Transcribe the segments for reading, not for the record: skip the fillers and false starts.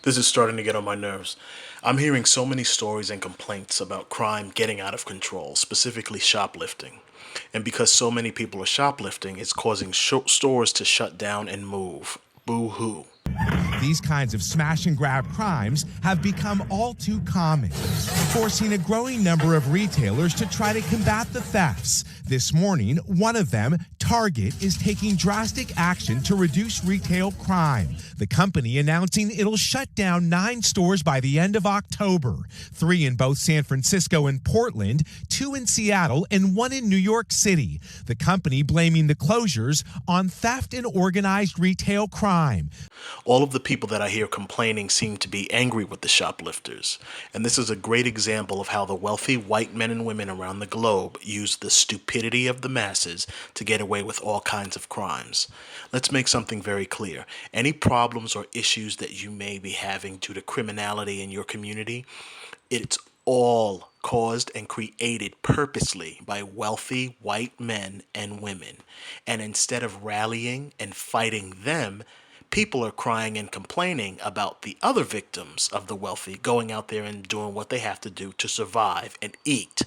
This is starting to get on my nerves. I'm hearing so many stories and complaints about crime getting out of control, specifically shoplifting. And because so many people are shoplifting, it's causing stores to shut down and move. Boo hoo. These kinds of smash and grab crimes have become all too common, forcing a growing number of retailers to try to combat the thefts. This morning, one of them, Target, is taking drastic action to reduce retail crime. The company announcing it'll shut down 9 stores by the end of October, 3 in both San Francisco and Portland, 2 in Seattle, and 1 in New York City. The company blaming the closures on theft and organized retail crime. All of the people that I hear complaining seem to be angry with the shoplifters. And this is a great example of how the wealthy white men and women around the globe use the stupidity of the masses to get away with all kinds of crimes. Let's make something very clear. Any problems or issues that you may be having due to criminality in your community, it's all caused and created purposely by wealthy white men and women. And instead of rallying and fighting them, people are crying and complaining about the other victims of the wealthy going out there and doing what they have to do to survive and eat.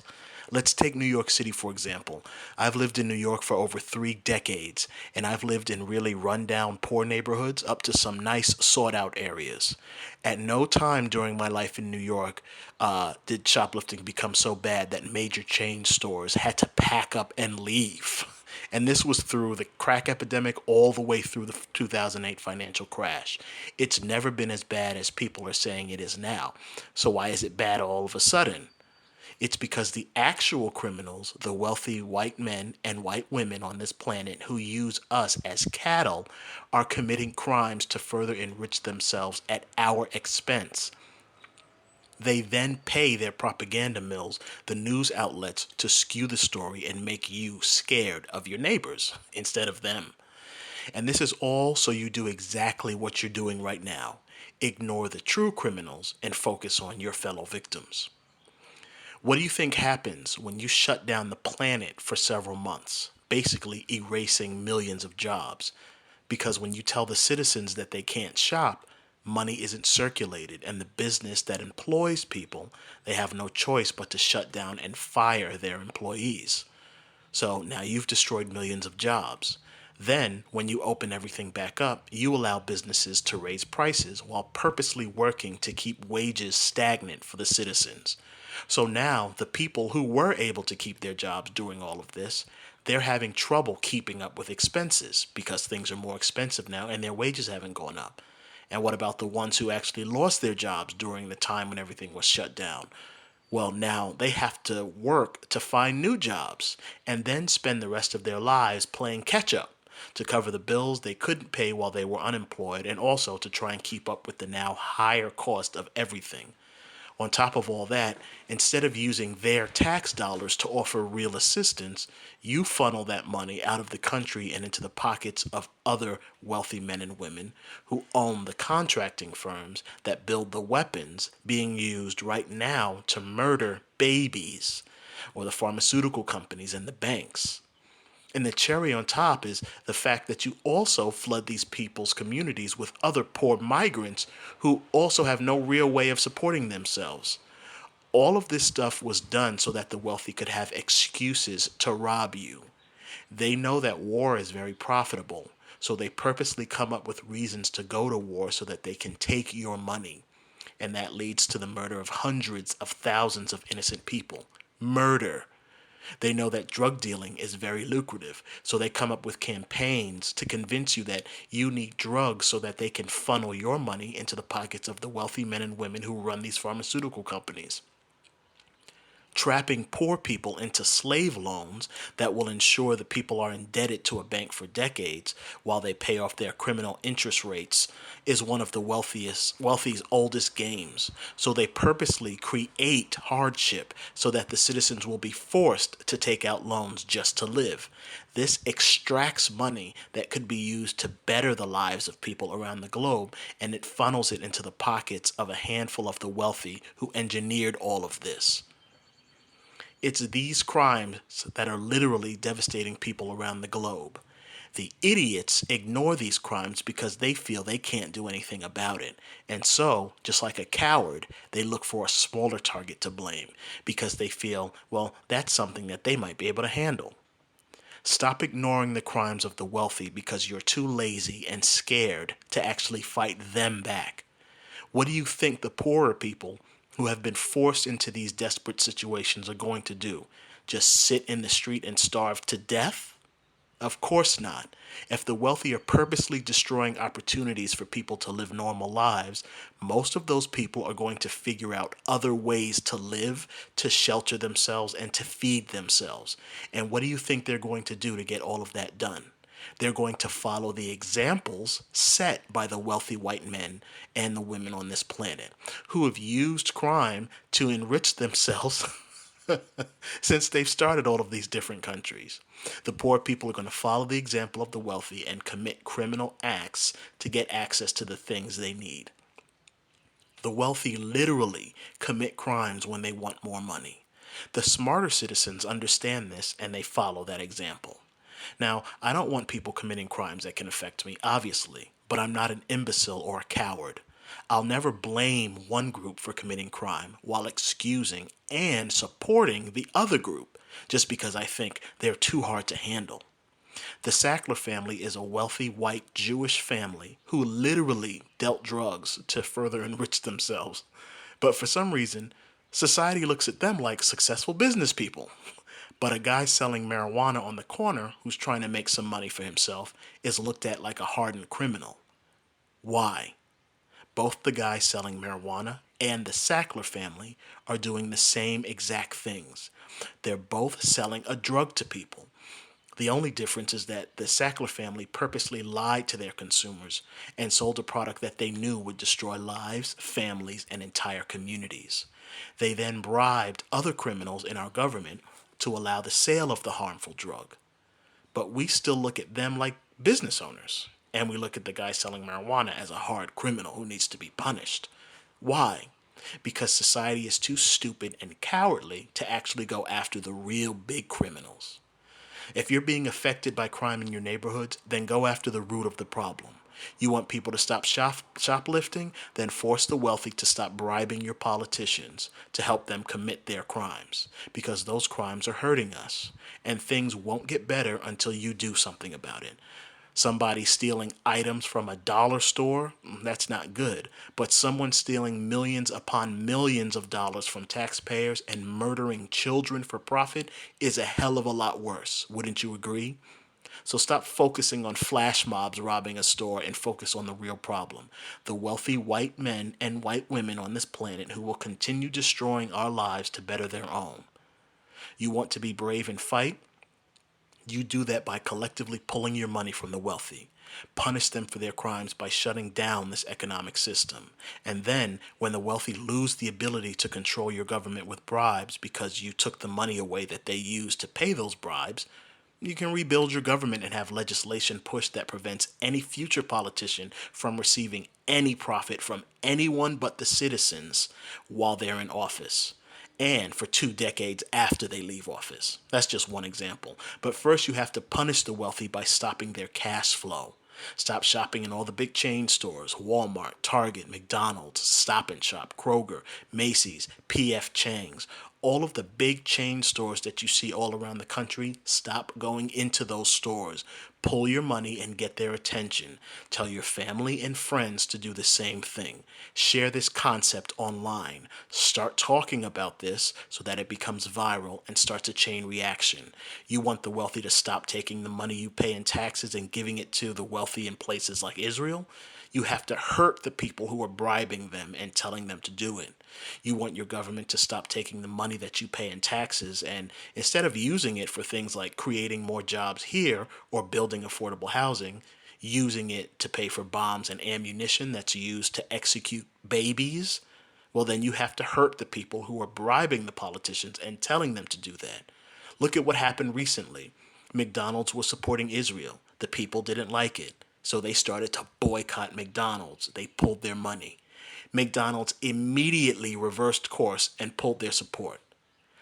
Let's take New York City, for example. I've lived in New York for over 3 decades, and I've lived in really rundown, poor neighborhoods up to some nice, sought out areas. At no time during my life in New York did shoplifting become so bad that major chain stores had to pack up and leave. And this was through the crack epidemic all the way through the 2008 financial crash. It's never been as bad as people are saying it is now. So why is it bad all of a sudden? It's because the actual criminals, the wealthy white men and white women on this planet who use us as cattle, are committing crimes to further enrich themselves at our expense. They then pay their propaganda mills, the news outlets, to skew the story and make you scared of your neighbors instead of them. And this is all so you do exactly what you're doing right now. Ignore the true criminals and focus on your fellow victims. What do you think happens when you shut down the planet for several months, basically erasing millions of jobs? Because when you tell the citizens that they can't shop, money isn't circulated, and the business that employs people, they have no choice but to shut down and fire their employees. So now you've destroyed millions of jobs. Then, when you open everything back up, you allow businesses to raise prices while purposely working to keep wages stagnant for the citizens. So now, the people who were able to keep their jobs during all of this, they're having trouble keeping up with expenses because things are more expensive now and their wages haven't gone up. And what about the ones who actually lost their jobs during the time when everything was shut down? Well, now they have to work to find new jobs and then spend the rest of their lives playing catch up to cover the bills they couldn't pay while they were unemployed and also to try and keep up with the now higher cost of everything. On top of all that, instead of using their tax dollars to offer real assistance, you funnel that money out of the country and into the pockets of other wealthy men and women who own the contracting firms that build the weapons being used right now to murder babies, or the pharmaceutical companies and the banks. And the cherry on top is the fact that you also flood these people's communities with other poor migrants who also have no real way of supporting themselves. All of this stuff was done so that the wealthy could have excuses to rob you. They know that war is very profitable, so they purposely come up with reasons to go to war so that they can take your money. And that leads to the murder of hundreds of thousands of innocent people. Murder. They know that drug dealing is very lucrative, so they come up with campaigns to convince you that you need drugs so that they can funnel your money into the pockets of the wealthy men and women who run these pharmaceutical companies, trapping poor people into slave loans that will ensure the people are indebted to a bank for decades while they pay off their criminal interest rates is one of the wealthy's oldest games. So they purposely create hardship so that the citizens will be forced to take out loans just to live. This extracts money that could be used to better the lives of people around the globe, and it funnels it into the pockets of a handful of the wealthy who engineered all of this. It's these crimes that are literally devastating people around the globe. The idiots ignore these crimes because they feel they can't do anything about it. And so, just like a coward, they look for a smaller target to blame because they feel, well, that's something that they might be able to handle. Stop ignoring the crimes of the wealthy because you're too lazy and scared to actually fight them back. What do you think the poorer people who have been forced into these desperate situations are going to do? Just sit in the street and starve to death? Of course not. If the wealthy are purposely destroying opportunities for people to live normal lives, most of those people are going to figure out other ways to live, to shelter themselves, and to feed themselves. And what do you think they're going to do to get all of that done? They're going to follow the examples set by the wealthy white men and the women on this planet who have used crime to enrich themselves since they've started all of these different countries. The poor people are going to follow the example of the wealthy and commit criminal acts to get access to the things they need. The wealthy literally commit crimes when they want more money. The smarter citizens understand this and they follow that example. Now, I don't want people committing crimes that can affect me, obviously, but I'm not an imbecile or a coward. I'll never blame one group for committing crime while excusing and supporting the other group just because I think they're too hard to handle. The Sackler family is a wealthy white Jewish family who literally dealt drugs to further enrich themselves. But for some reason, society looks at them like successful business people. But a guy selling marijuana on the corner who's trying to make some money for himself is looked at like a hardened criminal. Why? Both the guy selling marijuana and the Sackler family are doing the same exact things. They're both selling a drug to people. The only difference is that the Sackler family purposely lied to their consumers and sold a product that they knew would destroy lives, families, and entire communities. They then bribed other criminals in our government to allow the sale of the harmful drug. But we still look at them like business owners, and we look at the guy selling marijuana as a hard criminal who needs to be punished. Why? Because society is too stupid and cowardly to actually go after the real big criminals. If you're being affected by crime in your neighborhoods, then go after the root of the problem. You want people to stop shoplifting? Then force the wealthy to stop bribing your politicians to help them commit their crimes, because those crimes are hurting us, and things won't get better until you do something about it. Somebody stealing items from a dollar store, that's not good. But someone stealing millions upon millions of dollars from taxpayers and murdering children for profit is a hell of a lot worse. Wouldn't you agree? So stop focusing on flash mobs robbing a store and focus on the real problem. The wealthy white men and white women on this planet who will continue destroying our lives to better their own. You want to be brave and fight? You do that by collectively pulling your money from the wealthy. Punish them for their crimes by shutting down this economic system. And then, when the wealthy lose the ability to control your government with bribes because you took the money away that they used to pay those bribes, you can rebuild your government and have legislation pushed that prevents any future politician from receiving any profit from anyone but the citizens while they're in office, and for 2 decades after they leave office. That's just one example. But first, you have to punish the wealthy by stopping their cash flow. Stop shopping in all the big chain stores: Walmart, Target, McDonald's, Stop and Shop, Kroger, Macy's, P.F. Chang's. All of the big chain stores that you see all around the country, stop going into those stores. Pull your money and get their attention. Tell your family and friends to do the same thing. Share this concept online. Start talking about this so that it becomes viral and starts a chain reaction. You want the wealthy to stop taking the money you pay in taxes and giving it to the wealthy in places like Israel? You have to hurt the people who are bribing them and telling them to do it. You want your government to stop taking the money that you pay in taxes and, instead of using it for things like creating more jobs here or building affordable housing, using it to pay for bombs and ammunition that's used to execute babies. Well, then you have to hurt the people who are bribing the politicians and telling them to do that. Look at what happened recently. McDonald's was supporting Israel. The people didn't like it, so they started to boycott McDonald's. They pulled their money. McDonald's immediately reversed course and pulled their support.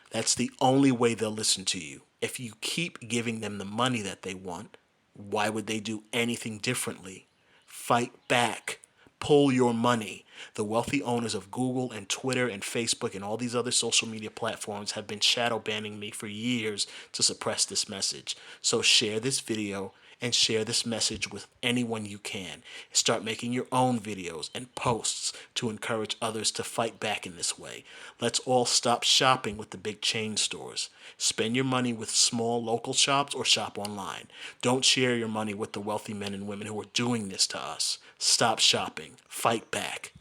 That's the only way they'll listen to you. If you keep giving them the money that they want, Why would they do anything differently? Fight back. Pull your money. The wealthy owners of Google and Twitter and Facebook and all these other social media platforms have been shadow banning me for years to suppress this message. So share this video and share this message with anyone you can. Start making your own videos and posts to encourage others to fight back in this way. Let's all stop shopping with the big chain stores. Spend your money with small local shops or shop online. Don't share your money with the wealthy men and women who are doing this to us. Stop shopping. Fight back.